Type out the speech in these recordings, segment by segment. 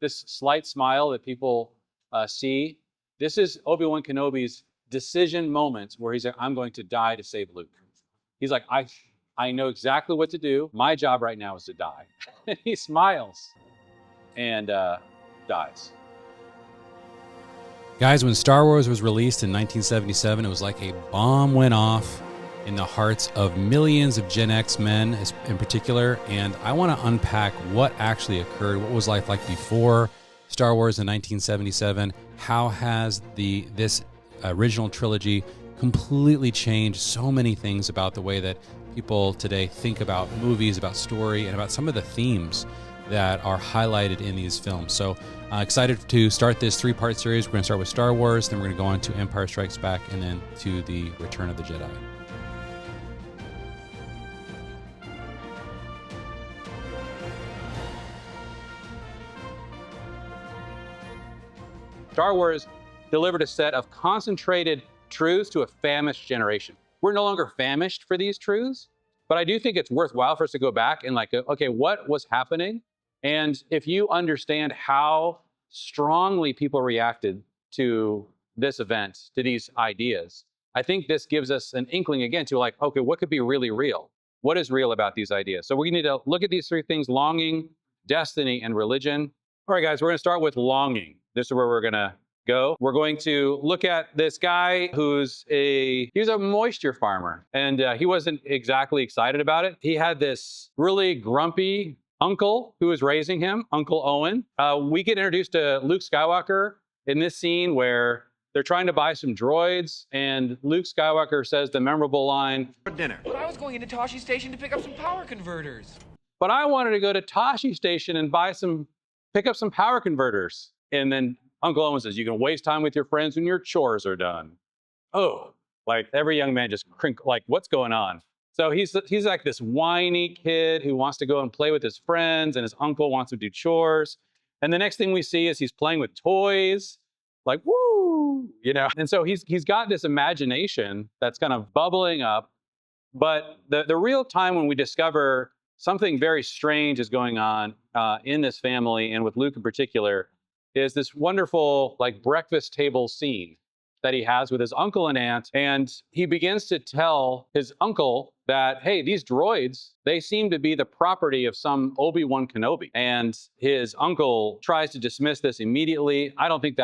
this slight smile that people see, this is Obi-Wan Kenobi's decision moments where he's like, I'm going to die to save Luke. He's like, I know exactly what to do. My job right now is to die. And he smiles and dies. Guys, when Star Wars was released in 1977, it was like a bomb went off in the hearts of millions of Gen X men in particular. And I want to unpack what actually occurred. What was life like before Star Wars in 1977? How has this original trilogy completely changed so many things about the way that people today think about movies, about story, and about some of the themes that are highlighted in these films. So excited to start this 3-part series. We're going to start with Star Wars, then we're going to go on to Empire Strikes Back, and then to the Return of the Jedi. Star Wars delivered a set of concentrated truths to a famished generation. We're no longer famished for these truths, but I do think it's worthwhile for us to go back and like, okay, what was happening? And if you understand how strongly people reacted to this event, to these ideas, I think this gives us an inkling again to like, okay, what could be really real? What is real about these ideas? So we need to look at these 3 things: longing, destiny, and religion. All right, guys, we're going to start with longing. This is where we're going to go. We're going to look at this guy he's a moisture farmer, and he wasn't exactly excited about it. He had this really grumpy uncle who was raising him, Uncle Owen. We get introduced to Luke Skywalker in this scene where they're trying to buy some droids, and Luke Skywalker says the memorable line, For dinner. But I was going into Toshi Station to pick up some power converters. but I wanted to go to Toshi Station and pick up some power converters. And then Uncle Owen says, you can waste time with your friends when your chores are done. Oh, like every young man just like, what's going on? So he's like this whiny kid who wants to go and play with his friends, and his uncle wants to do chores. And the next thing we see is he's playing with toys, like, woo, you know? And so he's got this imagination that's kind of bubbling up. But the real time when we discover something very strange is going on in this family, and with Luke in particular, is this wonderful like breakfast table scene that he has with his uncle and aunt. And he begins to tell his uncle that, hey, these droids, they seem to be the property of some Obi-Wan Kenobi. And his uncle tries to dismiss this immediately. I don't think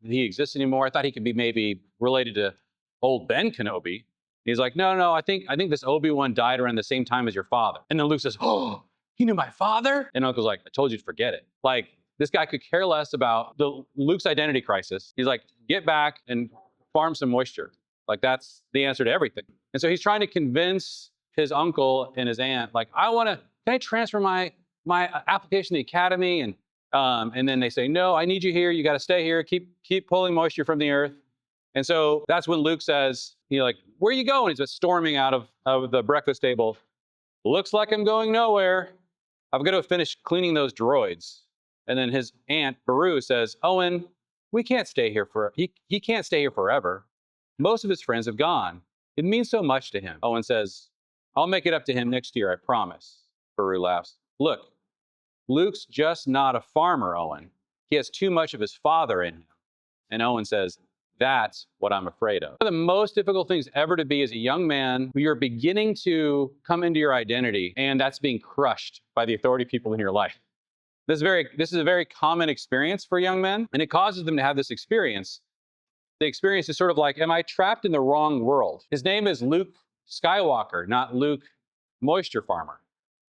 he exists anymore. I thought he could be maybe related to old Ben Kenobi. He's like, no, I think this Obi-Wan died around the same time as your father. And then Luke says, oh, he knew my father? And Uncle's like, I told you to forget it. Like, this guy could care less about Luke's identity crisis. He's like, get back and farm some moisture. Like, that's the answer to everything. And so he's trying to convince his uncle and his aunt, like, can I transfer my application to the academy? And then they say, no, I need you here. You got to stay here. Keep pulling moisture from the earth. And so that's when Luke says, like, where are you going? He's just storming out of the breakfast table. Looks like I'm going nowhere. I've got to finish cleaning those droids. And then his aunt, Beru, says, Owen, he can't stay here forever. Most of his friends have gone. It means so much to him. Owen says, I'll make it up to him next year, I promise. Beru laughs. Look, Luke's just not a farmer, Owen. He has too much of his father in him. And Owen says, that's what I'm afraid of. One of the most difficult things ever to be as a young man who you're beginning to come into your identity, and that's being crushed by the authority people in your life. This is a very common experience for young men, and it causes them to have this experience. The experience is sort of like, am I trapped in the wrong world? His name is Luke Skywalker, not Luke Moisture Farmer.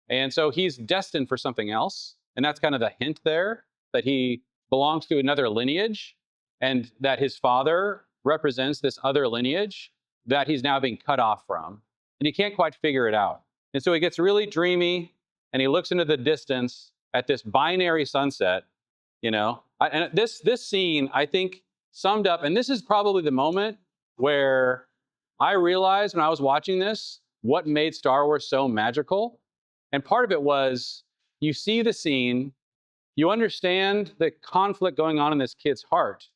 And so he's destined for something else. And that's kind of the hint there, that he belongs to another lineage, and that his father represents this other lineage that he's now being cut off from. And he can't quite figure it out. And so he gets really dreamy, and he looks into the distance at this binary sunset, and this scene, I think, summed up, and this is probably the moment where I realized when I was watching this, what made Star Wars so magical. And part of it was, you see the scene, you understand the conflict going on in this kid's heart,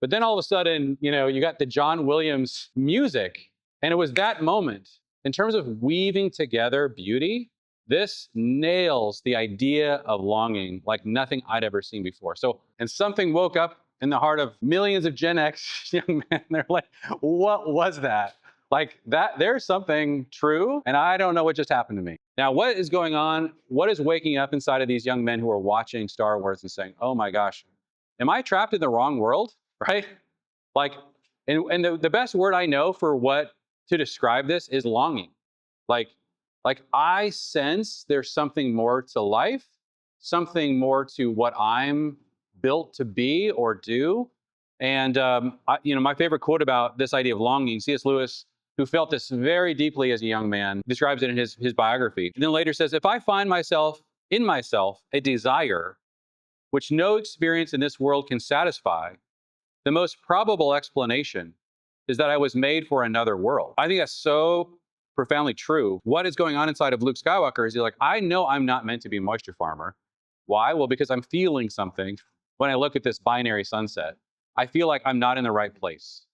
but then all of a sudden, you got the John Williams music, and it was that moment, in terms of weaving together beauty, This nails the idea of longing like nothing I'd ever seen before. So, and something woke up in the heart of millions of Gen X young men. They're like, what was that? Like that, there's something true, and I don't know what just happened to me. Now, what is going on? What is waking up inside of these young men who are watching Star Wars and saying, oh my gosh, am I trapped in the wrong world? Right? Like, and the best word I know for what to describe this is longing. Like, like I sense there's something more to life, something more to what I'm built to be or do. And my favorite quote about this idea of longing, C.S. Lewis, who felt this very deeply as a young man, describes it in his biography. And then later says, if I find myself in myself a desire which no experience in this world can satisfy, the most probable explanation is that I was made for another world. I think that's so profoundly true. What is going on inside of Luke Skywalker is he's like, I know I'm not meant to be a moisture farmer. Why? Well, because I'm feeling something when I look at this binary sunset. I feel like I'm not in the right place.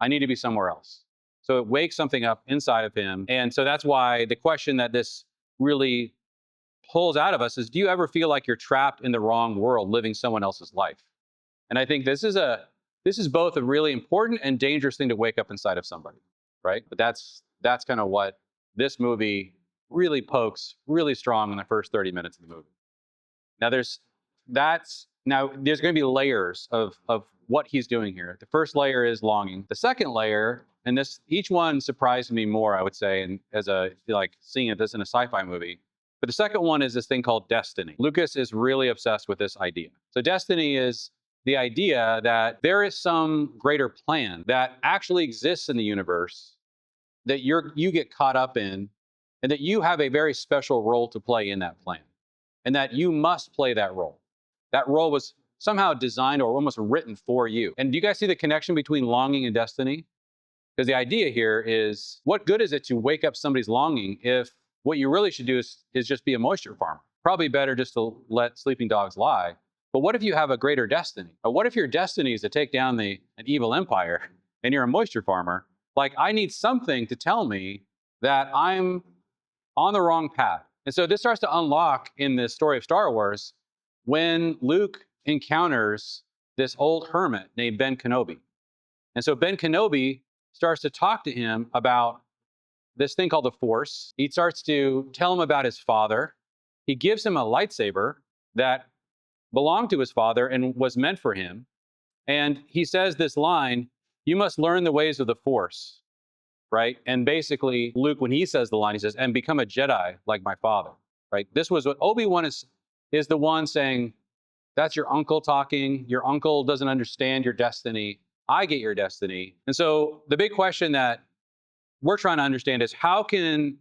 I need to be somewhere else. So it wakes something up inside of him. And so that's why the question that this really pulls out of us is, do you ever feel like you're trapped in the wrong world living someone else's life? And I think this is both a really important and dangerous thing to wake up inside of somebody, right? But that's kind of what this movie really pokes really strong in the first 30 minutes of the movie. Now there's going to be layers of what he's doing here. The first layer is longing. The second layer, and each one surprised me more, I would say, and as seeing this in a sci-fi movie. But the second one is this thing called destiny. Lucas is really obsessed with this idea. So destiny is the idea that there is some greater plan that actually exists in the universe that you get caught up in, and that you have a very special role to play in that plan, and that you must play that role. That role was somehow designed or almost written for you. And do you guys see the connection between longing and destiny? Because the idea here is, what good is it to wake up somebody's longing if what you really should do is just be a moisture farmer? Probably better just to let sleeping dogs lie. But what if you have a greater destiny? Or what if your destiny is to take down an evil empire and you're a moisture farmer? Like, I need something to tell me that I'm on the wrong path. And so this starts to unlock in the story of Star Wars when Luke encounters this old hermit named Ben Kenobi. And so Ben Kenobi starts to talk to him about this thing called the Force. He starts to tell him about his father. He gives him a lightsaber that belonged to his father and was meant for him. And he says this line, you must learn the ways of the Force, right? And basically, Luke, when he says the line, he says, and become a Jedi like my father, right? This was what Obi-Wan is the one saying, that's your uncle talking. Your uncle doesn't understand your destiny. I get your destiny. And so the big question that we're trying to understand is, how can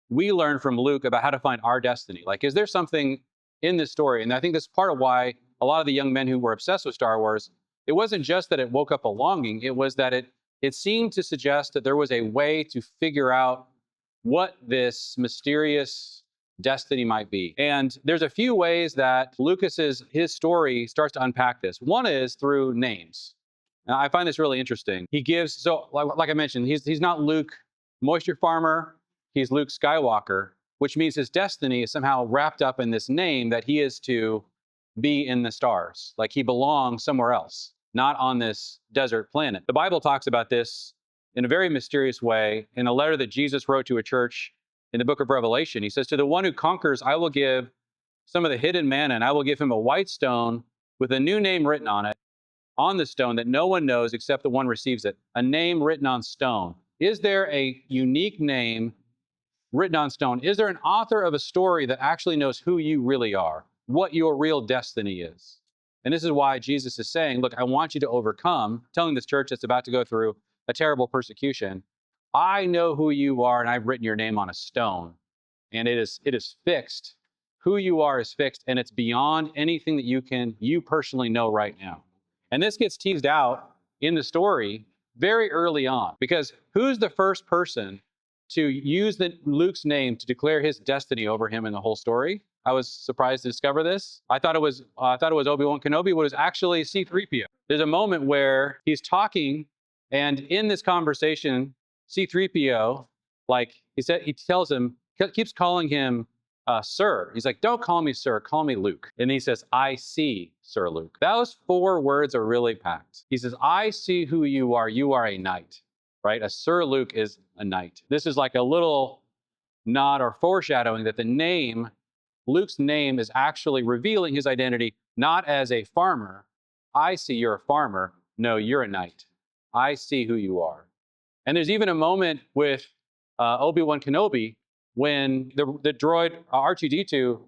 we learn from Luke about how to find our destiny? Like, is there something in this story? And I think that's part of why a lot of the young men who were obsessed with Star Wars, it wasn't just that it woke up a longing, it was that it seemed to suggest that there was a way to figure out what this mysterious destiny might be. And there's a few ways that his story starts to unpack this. One is through names. Now, I find this really interesting. He gives, so like I mentioned, he's not Luke Moisture Farmer, he's Luke Skywalker, which means his destiny is somehow wrapped up in this name that he is to be in the stars. Like he belongs somewhere else, not on this desert planet. The Bible talks about this in a very mysterious way in a letter that Jesus wrote to a church in the book of Revelation. He says, to the one who conquers, I will give some of the hidden manna, and I will give him a white stone with a new name written on it, on the stone that no one knows except the one receives it. A name written on stone. Is there a unique name written on stone? Is there an author of a story that actually knows who you really are, what your real destiny is? And this is why Jesus is saying, look, I want you to overcome, telling this church that's about to go through a terrible persecution, I know who you are, and I've written your name on a stone, and it is fixed. Who you are is fixed, and it's beyond anything that you personally know right now. And this gets teased out in the story very early on, because who's the first person to use Luke's name to declare his destiny over him in the whole story? I was surprised to discover this. I thought it was Obi-Wan Kenobi, but it was actually C-3PO. There's a moment where he's talking, and in this conversation, C-3PO, like he tells him, keeps calling him sir. He's like, don't call me sir, call me Luke. And he says, I see, Sir Luke. Those 4 words are really packed. He says, I see who you are a knight, right? A Sir Luke is a knight. This is like a little nod or foreshadowing that the name, Luke's name, is actually revealing his identity, not as a farmer. I see you're a farmer. No, you're a knight. I see who you are. And there's even a moment with Obi-Wan Kenobi when the droid R2-D2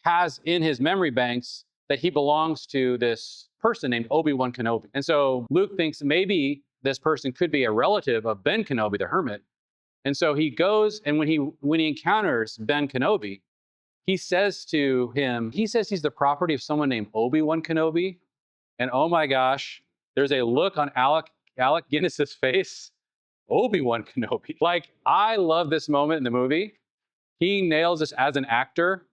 has in his memory banks that he belongs to this person named Obi-Wan Kenobi. And so Luke thinks maybe this person could be a relative of Ben Kenobi, the hermit. And so he goes, and when he encounters Ben Kenobi, he says to him, he says he's the property of someone named Obi-Wan Kenobi. And oh my gosh, there's a look on Alec Guinness's face. Obi-Wan Kenobi. Like, I love this moment in the movie. He nails this as an actor.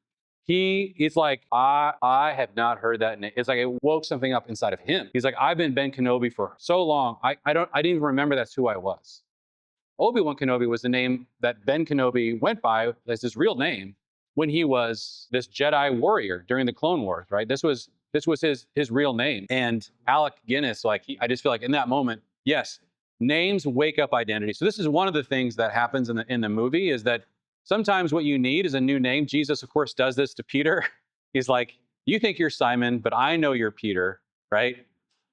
He's like, I have not heard that name. It's like it woke something up inside of him. He's like, I've been Ben Kenobi for so long. I didn't even remember that's who I was. Obi-Wan Kenobi was the name that Ben Kenobi went by as his real name when he was this Jedi warrior during the Clone Wars, right? This was his real name. And Alec Guinness, like, I just feel like in that moment, yes, names wake up identity. So this is one of the things that happens in the movie, is that sometimes what you need is a new name. Jesus, of course, does this to Peter. He's like, you think you're Simon, but I know you're Peter, right?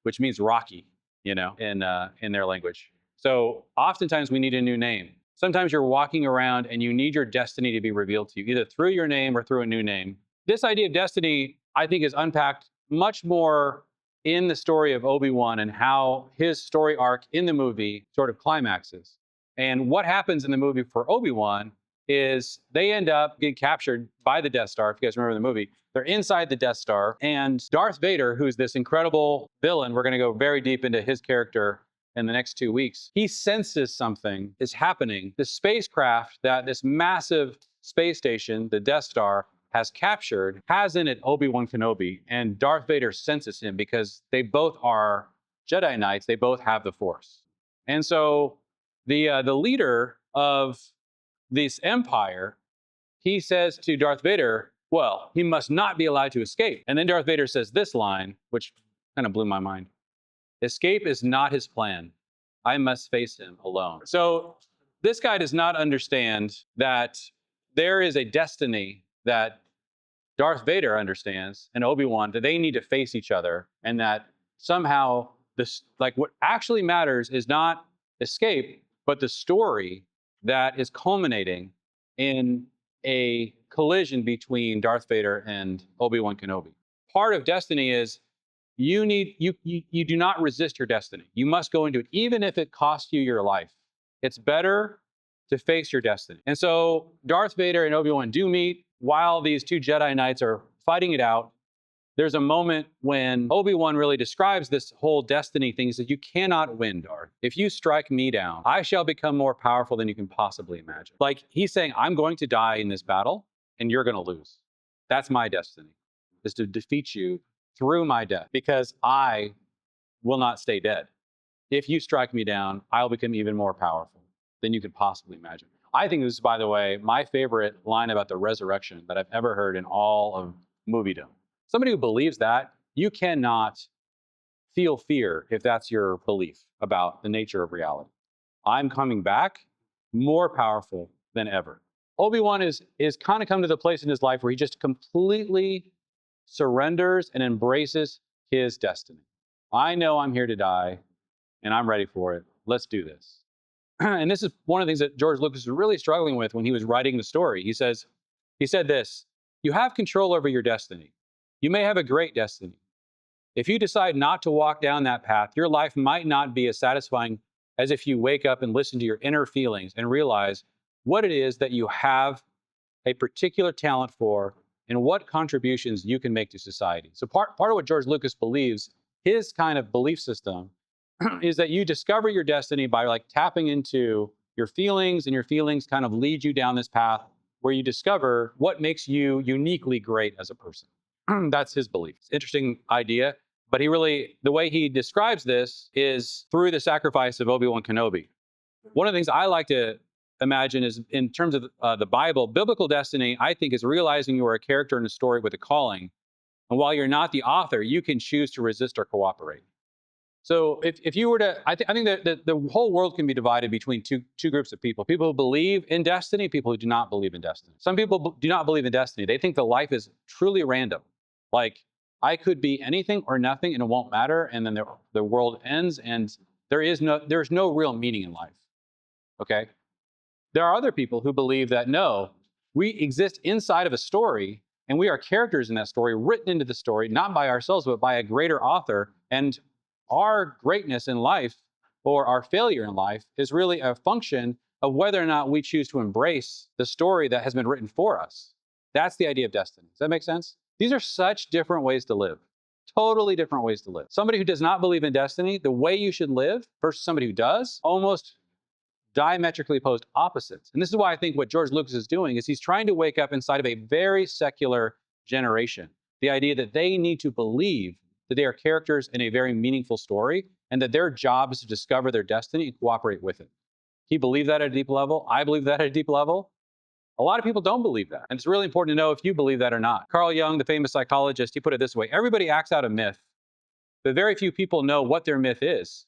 Which means Rocky, in their language. So oftentimes we need a new name. Sometimes you're walking around and you need your destiny to be revealed to you, either through your name or through a new name. This idea of destiny, I think, is unpacked much more in the story of Obi-Wan and how his story arc in the movie sort of climaxes. And what happens in the movie for Obi-Wan is they end up getting captured by the Death Star. If you guys remember the movie, they're inside the Death Star, and Darth Vader, who's this incredible villain, we're going to go very deep into his character in the next 2 weeks, he senses something is happening. The spacecraft that this massive space station, the Death Star, has captured, has in it Obi-Wan Kenobi, and Darth Vader senses him because they both are Jedi Knights. They both have the Force. And so the leader of this empire, he says to Darth Vader, well, he must not be allowed to escape. And then Darth Vader says this line, which kind of blew my mind. Escape is not his plan. I must face him alone. So this guy does not understand that there is a destiny that Darth Vader understands and Obi-Wan, that they need to face each other, and that somehow this, like, what actually matters is not escape, but the story that is culminating in a collision between Darth Vader and Obi-Wan Kenobi. Part of destiny is you do not resist your destiny. You must go into it, even if it costs you your life. It's better to face your destiny. And so Darth Vader and Obi-Wan do meet while these 2 Jedi Knights are fighting it out. There's a moment when Obi-Wan really describes this whole destiny thing. He says, you cannot win, Darth. If you strike me down, I shall become more powerful than you can possibly imagine. Like, he's saying, I'm going to die in this battle, and you're going to lose. That's my destiny, is to defeat you through my death, because I will not stay dead. If you strike me down, I'll become even more powerful than you could possibly imagine. I think this is, by the way, my favorite line about the resurrection that I've ever heard in all of moviedom. Somebody who believes that, you cannot feel fear if that's your belief about the nature of reality. I'm coming back more powerful than ever. Obi-Wan is kind of come to the place in his life where he just completely surrenders and embraces his destiny. I know I'm here to die, and I'm ready for it. Let's do this. And this is one of the things that George Lucas was really struggling with when he was writing the story. He said this, you have control over your destiny. You may have a great destiny. If you decide not to walk down that path, your life might not be as satisfying as if you wake up and listen to your inner feelings and realize what it is that you have a particular talent for and what contributions you can make to society. So part of what George Lucas believes, his kind of belief system, is that you discover your destiny by, like, tapping into your feelings, and your feelings kind of lead you down this path where you discover what makes you uniquely great as a person. That's his belief. It's an interesting idea, but the way he describes this is through the sacrifice of Obi-Wan Kenobi. One of the things I like to imagine is, in terms of the Bible, biblical destiny, I think, is realizing you are a character in a story with a calling. And while you're not the author, you can choose to resist or cooperate. So if you were to, I think that the whole world can be divided between two groups of people. People who believe in destiny, people who do not believe in destiny. Some people do not believe in destiny. They think the life is truly random. Like, I could be anything or nothing and it won't matter. And then the world ends and there's no real meaning in life. Okay? There are other people who believe that no, we exist inside of a story and we are characters in that story, written into the story, not by ourselves, but by a greater author. And our greatness in life or our failure in life is really a function of whether or not we choose to embrace the story that has been written for us. That's the idea of destiny. Does that make sense? These are such different ways to live. Totally different ways to live. Somebody who does not believe in destiny, the way you should live, versus somebody who does, almost diametrically opposed opposites. And this is why I think what George Lucas is doing is he's trying to wake up inside of a very secular generation the idea that they need to believe that they are characters in a very meaningful story and that their job is to discover their destiny and cooperate with it. He believed that at a deep level. I believe that at a deep level. A lot of people don't believe that. And it's really important to know if you believe that or not. Carl Jung, the famous psychologist, he put it this way: everybody acts out a myth, but very few people know what their myth is.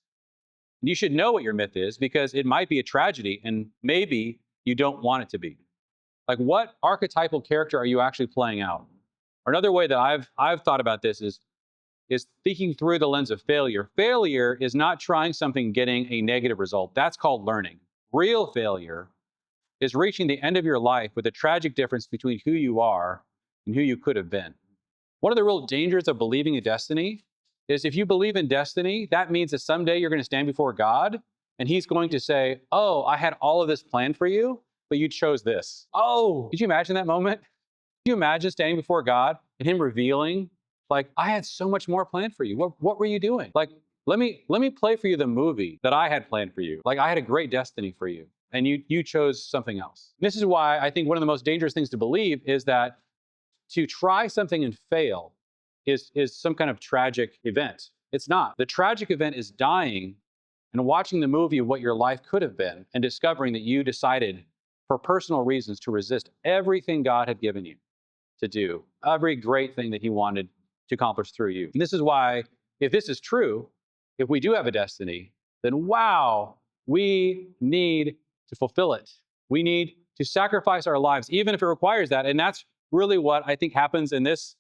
And you should know what your myth is because it might be a tragedy and maybe you don't want it to be. Like, what archetypal character are you actually playing out? Or another way that I've thought about this is thinking through the lens of failure. Failure is not trying something and getting a negative result. That's called learning. Real failure is reaching the end of your life with a tragic difference between who you are and who you could have been. One of the real dangers of believing in destiny is if you believe in destiny, that means that someday you're going to stand before God and he's going to say, oh, I had all of this planned for you, but you chose this. Oh, could you imagine that moment? Could you imagine standing before God and him revealing, like, I had so much more planned for you. What were you doing? Like, let me play for you the movie that I had planned for you. Like, I had a great destiny for you and you chose something else. This is why I think one of the most dangerous things to believe is that to try something and fail is some kind of tragic event. It's not. The tragic event is dying and watching the movie of what your life could have been and discovering that you decided for personal reasons to resist everything God had given you to do, every great thing that he wanted to accomplish through you. And this is why, if this is true, if we do have a destiny, then wow, we need to fulfill it. We need to sacrifice our lives, even if it requires that. And that's really what I think happens in this,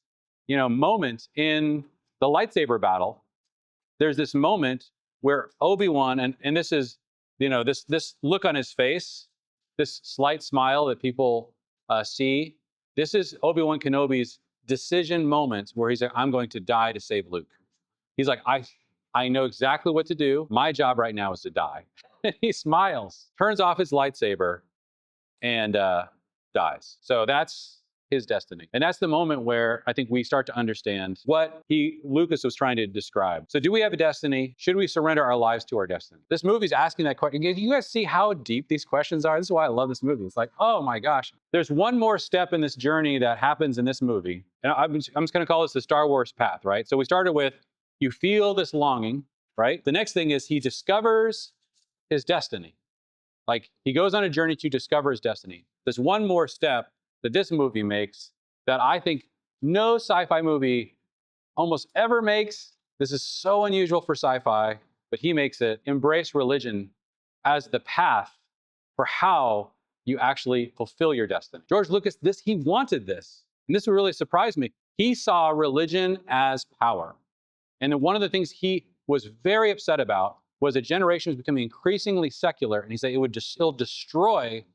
moment in the lightsaber battle. There's this moment where Obi-Wan, and this is, this look on his face, this slight smile that people see. This is Obi-Wan Kenobi's decision moment where he's like, I'm going to die to save Luke. He's like, I know exactly what to do. My job right now is to die. He smiles, turns off his lightsaber, and dies. So that's his destiny. And that's the moment where I think we start to understand what Lucas was trying to describe. So do we have a destiny? Should we surrender our lives to our destiny? This movie's asking that question. You guys see how deep these questions are? This is why I love this movie. It's like, oh my gosh. There's one more step in this journey that happens in this movie. And I'm just going to call this the Star Wars path, right? So we started with, you feel this longing, right? The next thing is he discovers his destiny. Like, he goes on a journey to discover his destiny. There's one more step that this movie makes that I think no sci-fi movie almost ever makes. This is so unusual for sci-fi, but he makes it: embrace religion as the path for how you actually fulfill your destiny. George Lucas, he wanted this. And this really surprised me. He saw religion as power. And one of the things he was very upset about was a generation was becoming increasingly secular, and he said it'll destroy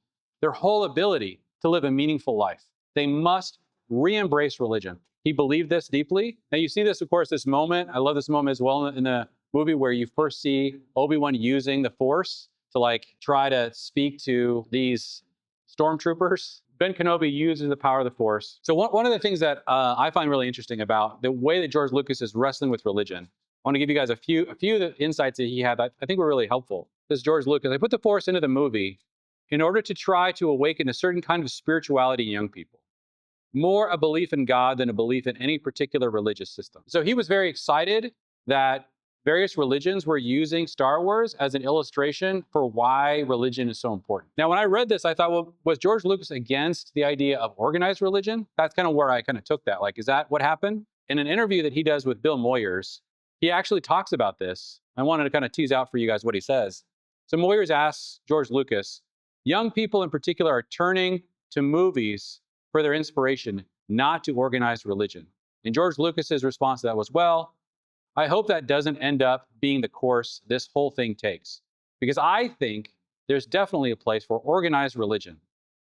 their whole ability to live a meaningful life. They must re-embrace religion. He believed this deeply. Now you see this, of course, this moment. I love this moment as well in the movie where you first see Obi-Wan using the Force to try to speak to these stormtroopers. Ben Kenobi uses the power of the Force. So one of the things that I find really interesting about the way that George Lucas is wrestling with religion, I want to give you guys a few of the insights that he had that I think were really helpful. This is George Lucas. I put the Force into the movie in order to try to awaken a certain kind of spirituality in young people. More a belief in God than a belief in any particular religious system. So he was very excited that various religions were using Star Wars as an illustration for why religion is so important. Now, when I read this, I thought, well, was George Lucas against the idea of organized religion? That's kind of where I kind of took that. Like, is that what happened? In an interview that he does with Bill Moyers, he actually talks about this. I wanted to kind of tease out for you guys what he says. So Moyers asks George Lucas, young people in particular are turning to movies for their inspiration, not to organized religion. And George Lucas's response to that was, well, I hope that doesn't end up being the course this whole thing takes, because I think there's definitely a place for organized religion.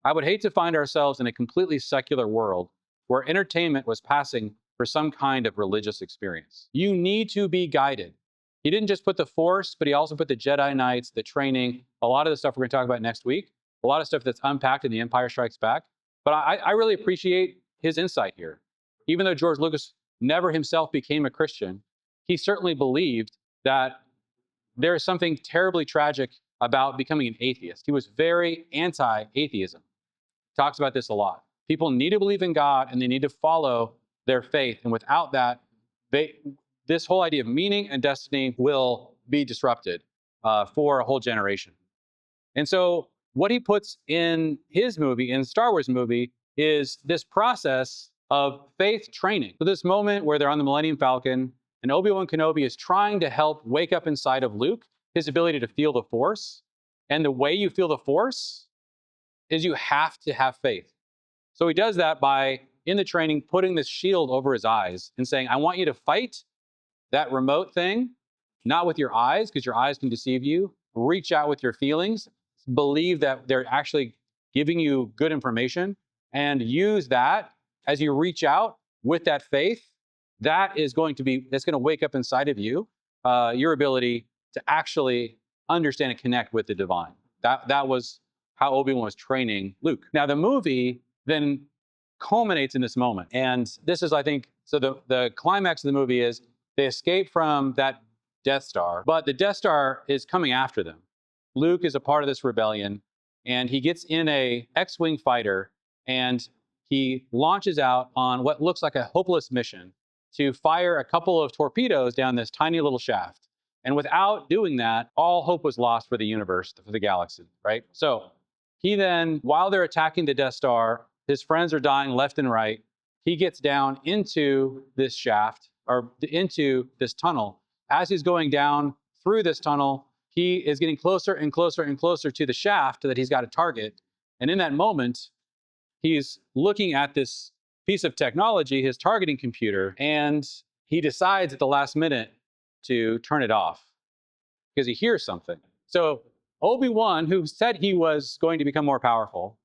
I would hate to find ourselves in a completely secular world where entertainment was passing for some kind of religious experience. You need to be guided. He didn't just put the Force, but he also put the Jedi Knights, the training, a lot of the stuff we're going to talk about next week, a lot of stuff that's unpacked in The Empire Strikes Back. But I really appreciate his insight here. Even though George Lucas never himself became a Christian, he certainly believed that there is something terribly tragic about becoming an atheist. He was very anti-atheism. Talks about this a lot. People need to believe in God and they need to follow their faith. And without that, this whole idea of meaning and destiny will be disrupted for a whole generation. And so what he puts in his movie, in Star Wars movie, is this process of faith training. So this moment where they're on the Millennium Falcon and Obi-Wan Kenobi is trying to help wake up inside of Luke his ability to feel the Force. And the way you feel the Force is you have to have faith. So he does that by, in the training, putting this shield over his eyes and saying, I want you to fight that remote thing, not with your eyes, because your eyes can deceive you. Reach out with your feelings. Believe that they're actually giving you good information, and use that as you reach out with that faith. That is going to be, that's going to wake up inside of you your ability to actually understand and connect with the divine. That was how Obi-Wan was training Luke. Now the movie then culminates in this moment, and this is, I think, so the climax of the movie is they escape from that Death Star, but the Death Star is coming after them. Luke is a part of this rebellion, and he gets in a X-Wing fighter, and he launches out on what looks like a hopeless mission to fire a couple of torpedoes down this tiny little shaft. And without doing that, all hope was lost for the universe, for the galaxy, right? So he then, while they're attacking the Death Star, his friends are dying left and right. He gets down into this shaft, or into this tunnel. As he's going down through this tunnel, he is getting closer and closer and closer to the shaft that he's got to target. And in that moment, he's looking at this piece of technology, his targeting computer, and he decides at the last minute to turn it off because he hears something. So Obi-Wan, who said he was going to become more powerful,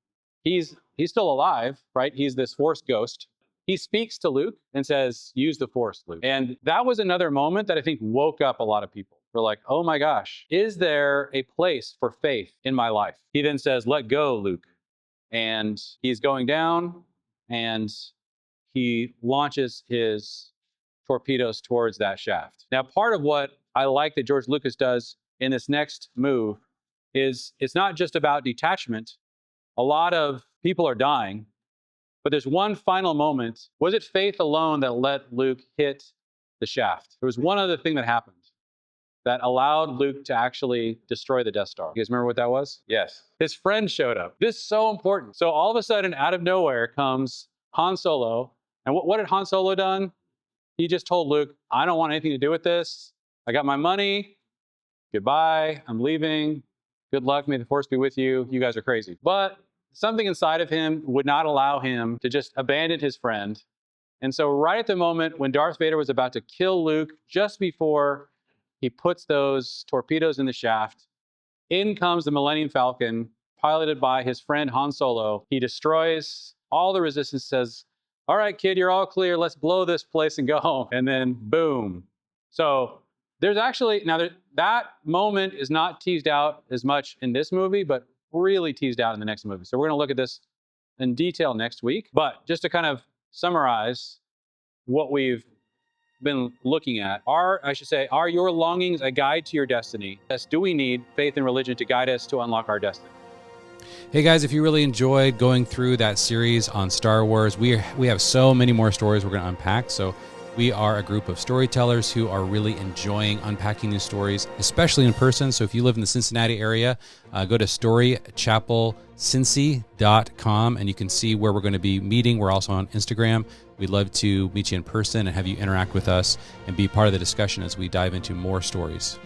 he's still alive, right? He's this Force ghost. He speaks to Luke and says, use the Force, Luke. And that was another moment that I think woke up a lot of people. They're like, oh my gosh, is there a place for faith in my life? He then says, let go, Luke. And he's going down, and he launches his torpedoes towards that shaft. Now, part of what I like that George Lucas does in this next move is it's not just about detachment. A lot of people are dying, but there's one final moment. Was it faith alone that let Luke hit the shaft? There was one other thing that happened that allowed Luke to actually destroy the Death Star. You guys remember what that was? Yes. His friend showed up. This is so important. So all of a sudden, out of nowhere comes Han Solo. And what did Han Solo done? He just told Luke, I don't want anything to do with this. I got my money. Goodbye. I'm leaving. Good luck. May the Force be with you. You guys are crazy. But something inside of him would not allow him to just abandon his friend. And so right at the moment when Darth Vader was about to kill Luke, just before he puts those torpedoes in the shaft, in comes the Millennium Falcon, piloted by his friend Han Solo. He destroys all the resistance, says, all right, kid, you're all clear. Let's blow this place and go home. And then boom. So there's actually, now that moment is not teased out as much in this movie, but really teased out in the next movie. So we're going to look at this in detail next week. But just to kind of summarize what we've been looking at, are your longings a guide to your destiny? Yes, do we need faith and religion to guide us to unlock our destiny? Hey guys, if you really enjoyed going through that series on Star Wars, we have so many more stories we're going to unpack. So We are a group of storytellers who are really enjoying unpacking these stories, especially in person. So if you live in the Cincinnati area, go to storychapelcincy.com and you can see where we're going to be meeting. We're also on Instagram. We'd love to meet you in person and have you interact with us and be part of the discussion as we dive into more stories.